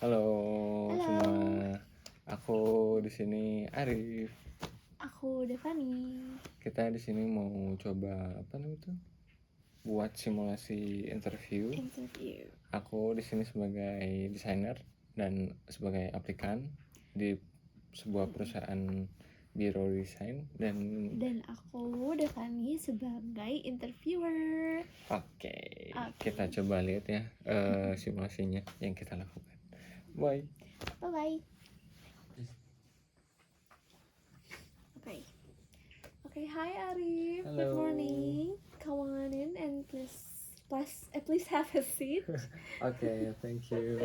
Halo Halo, semua, aku di sini Arif. aku Devani. Kita di sini mau coba apa namanya itu? Buat simulasi interview. Interview. Aku di sini sebagai desainer dan sebagai aplikan di sebuah perusahaan biro desain Dan aku Devani sebagai interviewer. Oke, Oke. kita coba lihat ya simulasinya yang kita lakukan. Bye. Bye bye. Okay. Okay. Hi Arif. Halo. Good morning. Come on in and please have a seat. Okay, thank you,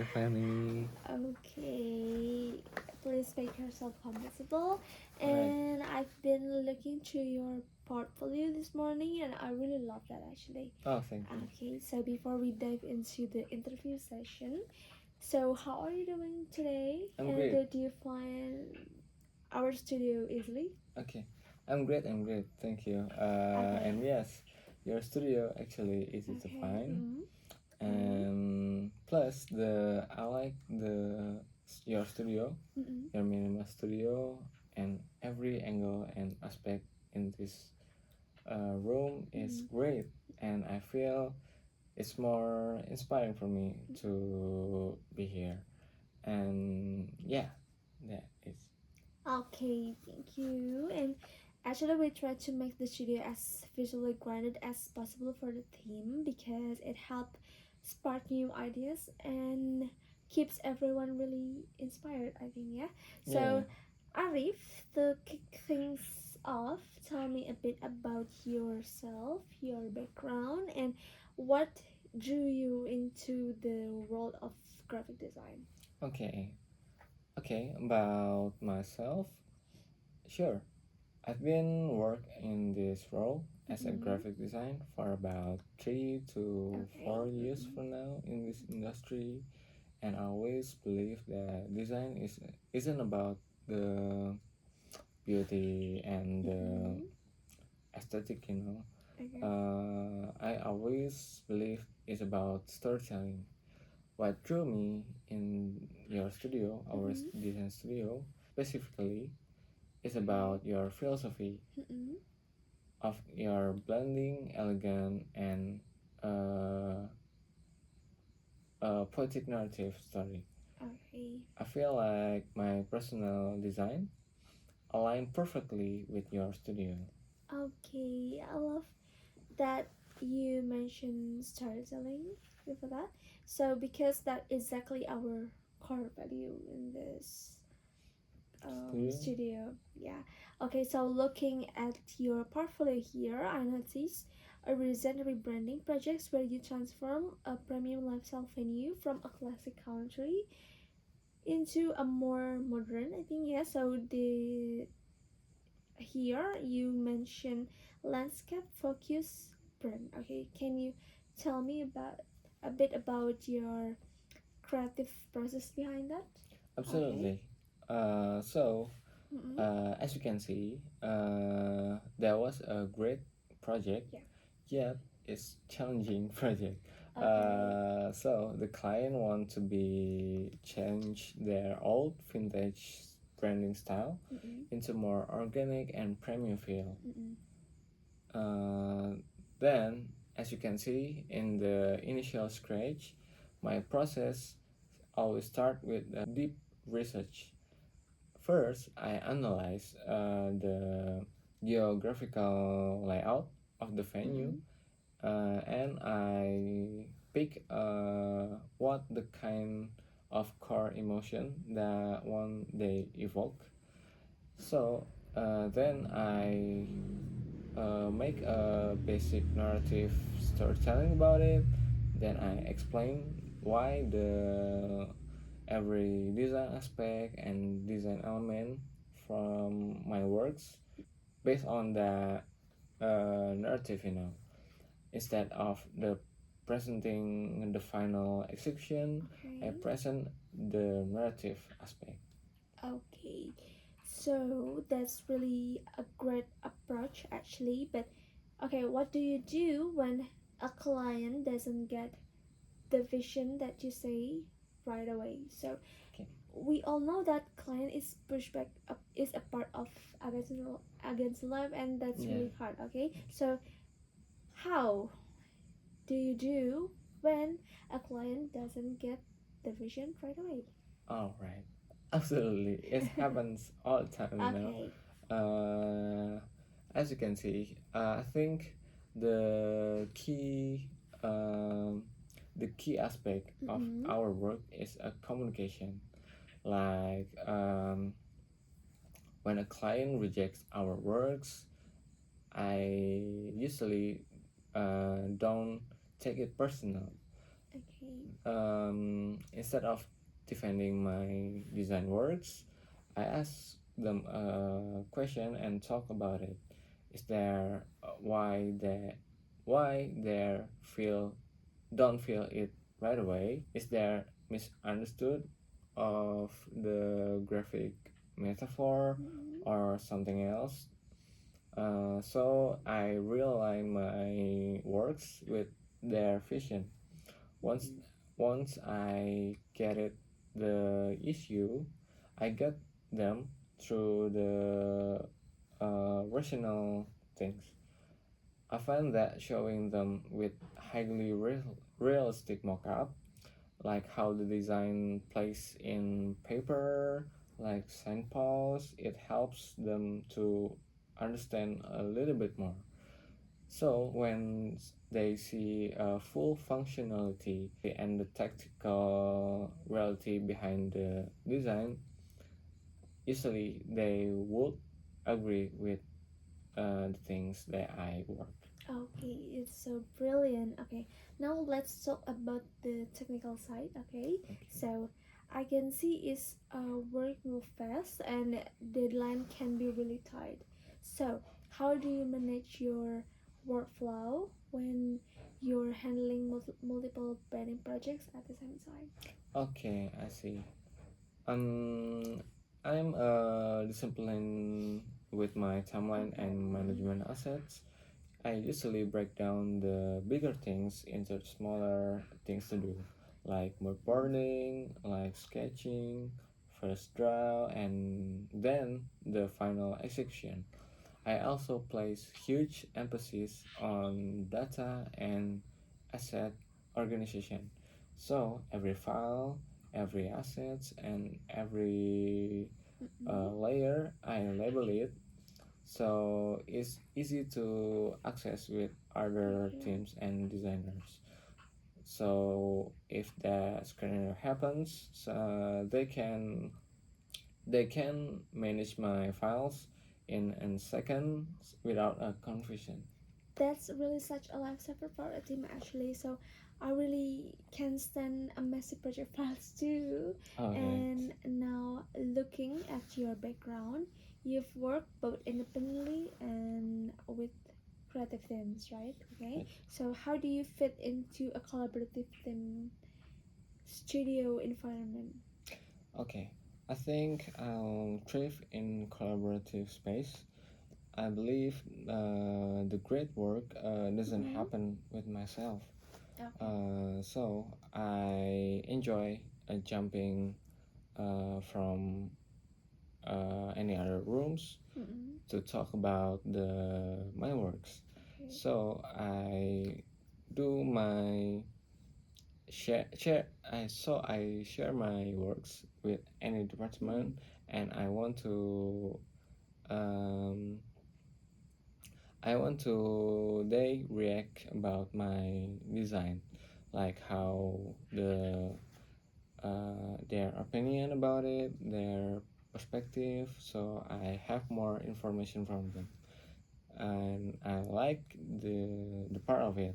Devani. Okay. Please make yourself comfortable. And I've been looking through your portfolio this morning, and I really love that actually. Oh, thank you. Okay, so before we dive into the interview session, so how are you doing today? I'm great. Did you find our studio easily? Okay, I'm great. Thank you. Okay. And yes, your studio actually easy to find. And plus, I like your studio, your minimal studio, and every angle and aspect in this room is great. And I feel it's more inspiring for me to be here. And yeah, that is. Okay, thank you. And actually, we try to make the studio as visually grounded as possible for the team because it helps spark new ideas and keeps everyone really inspired, I think, yeah. So, Arif, to kick things off, tell me a bit about yourself, your background, and what drew you into the world of graphic design. Okay, about myself, sure. I've been work in this role as a graphic design for about 3 to 4 years for now in this industry, and I always believe that design isn't about the beauty and the aesthetic, I always believe it's about storytelling. What drew me in your studio, our design studio, specifically, is about your philosophy of your blending elegant and poetic narrative story. Okay. I feel like my personal design align perfectly with your studio. Okay, I love that you mentioned storytelling before that. So because that exactly our core value in this studio. Yeah. Okay, so looking at your portfolio here, I noticed a recent rebranding projects where you transform a premium lifestyle venue from a classic country into a more modern, I think. Yeah, so the here you mention landscape focus brand. Okay, can you tell me about a bit about your creative process behind that? Absolutely. So, as you can see, there was a great project, yet it's challenging project. So the client want to be change their old vintage branding style into more organic and premium feel. Then, as you can see in the initial scratch, my process always start with deep research. First, I analyze the geographical layout of the venue, and I pick what the kind of core emotion that one they evoke. So then I make a basic narrative storytelling about it. Then I explain why the every design aspect and design element from my works based on the narrative, instead of the presenting the final execution. I present the narrative aspect. Okay, so that's really a great approach actually. But okay, what do you do when a client doesn't get the vision that you say? right away. So Okay. we all know that client is pushback is a part of against life, and that's Yeah. really hard. Okay, so how do you do when a client doesn't get the vision right away? All right. Absolutely. It happens all the time, you know. Okay. As you can see, I think the key um, the key aspect of our work is a communication. Like when a client rejects our works, I usually don't take it personal. Okay. Instead of defending my design works, I ask them a question and talk about it. Is there why they feel don't feel it right away? Is there misunderstood of the graphic metaphor or something else? So I realign my works with their vision. Once once I get it the issue, I get them through the rational things. I find that showing them with highly realistic mockup, like how the design plays in paper, like signposts, it helps them to understand a little bit more. So when they see full functionality and the tactical reality behind the design, usually they would agree with the things that I work. Okay, it's so brilliant. Okay, now let's talk about the technical side. Okay, Okay. so I can see is work move fast and deadline can be really tight. So how do you manage your workflow when you're handling multiple branding projects at the same time? Okay, I see. Um, I'm disciplined with my timeline and management assets. I usually break down the bigger things into smaller things to do, like mood boarding, like sketching, first draw, and then the final execution. I also place huge emphasis on data and asset organization. So every file, every assets, and every layer, I label it so it's easy to access with other teams and designers. So if the screener happens, they can manage my files in seconds without a confusion. That's really such a lifesaver for a team actually. So I really can stand a messy project files too. Alright. And now looking at your background, you've worked both independently and with creative teams, right? Okay. So how do you fit into a collaborative team studio environment? Okay. I think I'll thrive in collaborative space. I believe the great work doesn't happen with myself. So I enjoy jumping from any other rooms to talk about my works. So I do my I share my works with any department, and um, I want to they react about my design, like how their opinion about it, their perspective. So I have more information from them, and I like the part of it.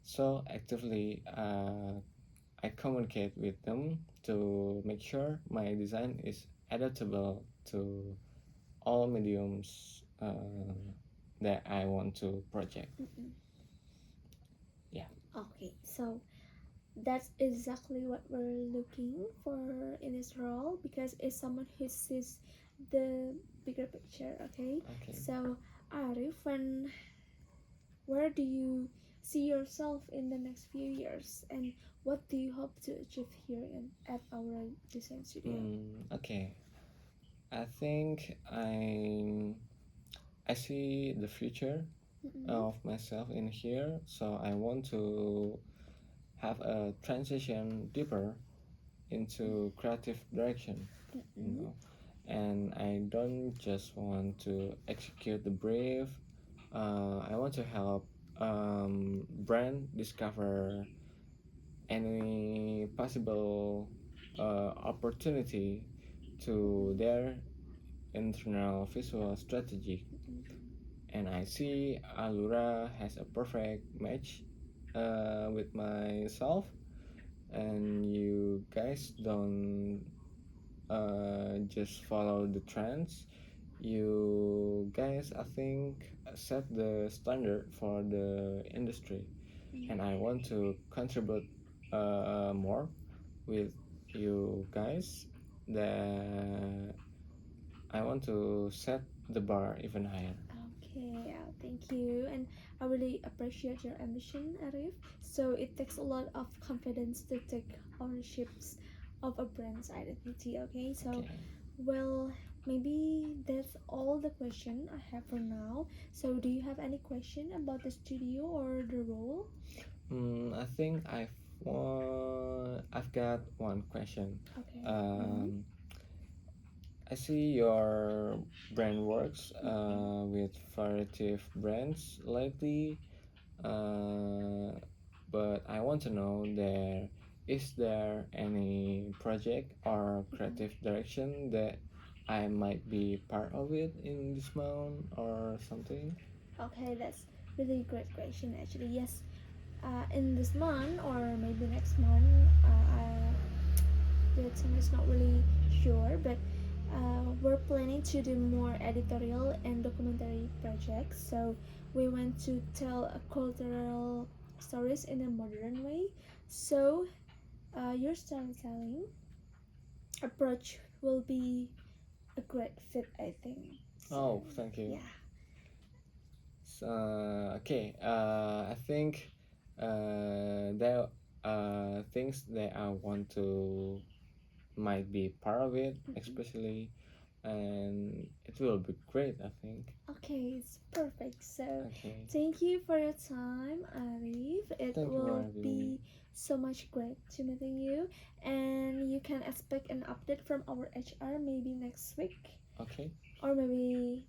So actively, I communicate with them to make sure my design is adaptable to all mediums that I want to project. Yeah. Okay, so that's exactly what we're looking for in this role because it's someone who sees the bigger picture. Okay, Okay. so Arif, when where do you see yourself in the next few years, and what do you hope to achieve here at our design studio? Okay, I think I see the future of myself in here, so I want to have a transition deeper into creative direction, you know, and I don't just want to execute the brief. I want to help brand discover any possible opportunity to their internal visual strategy. And I see Allura has a perfect match with myself, and you guys don't just follow the trends. You guys, I think, set the standard for the industry, and I want to contribute more with you guys. That I want to set the bar even higher. Okay, thank you, and I really appreciate your ambition, Arif. So it takes a lot of confidence to take ownerships of a brand's identity. Okay, so Okay. well, maybe that's all the question I have for now. So do you have any question about the studio or the role? I think I've got one question. Okay. I see your brand works with variety of brands lately, but I want to know is there any project or creative direction that I might be part of it in this month or something? Okay, that's really great question actually. Yes, in this month or maybe next month, the team is not really sure, but we're planning to do more editorial and documentary projects. So we want to tell cultural stories in a modern way. So your storytelling approach will be a great fit, I think. Oh, thank you. Yeah. So, okay, I think there are things that I want to might be part of it, especially, and it will be great, I think. Okay, it's perfect. So Okay, thank you for your time, Arif. It thank you for will having be me. so much great to meeting you, and you can expect an update from our HR maybe next week Okay, or maybe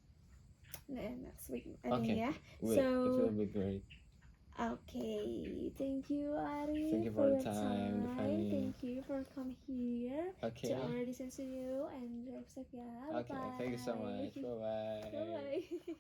next week. I think okay, yeah. wait, it will So be great. okay, thank you, Thank Arif, you for for the your time, the time. funny. Thank you for coming here to Okay, our Design Studio and Bye okay, thank you so much. bye. Bye bye. Bye bye.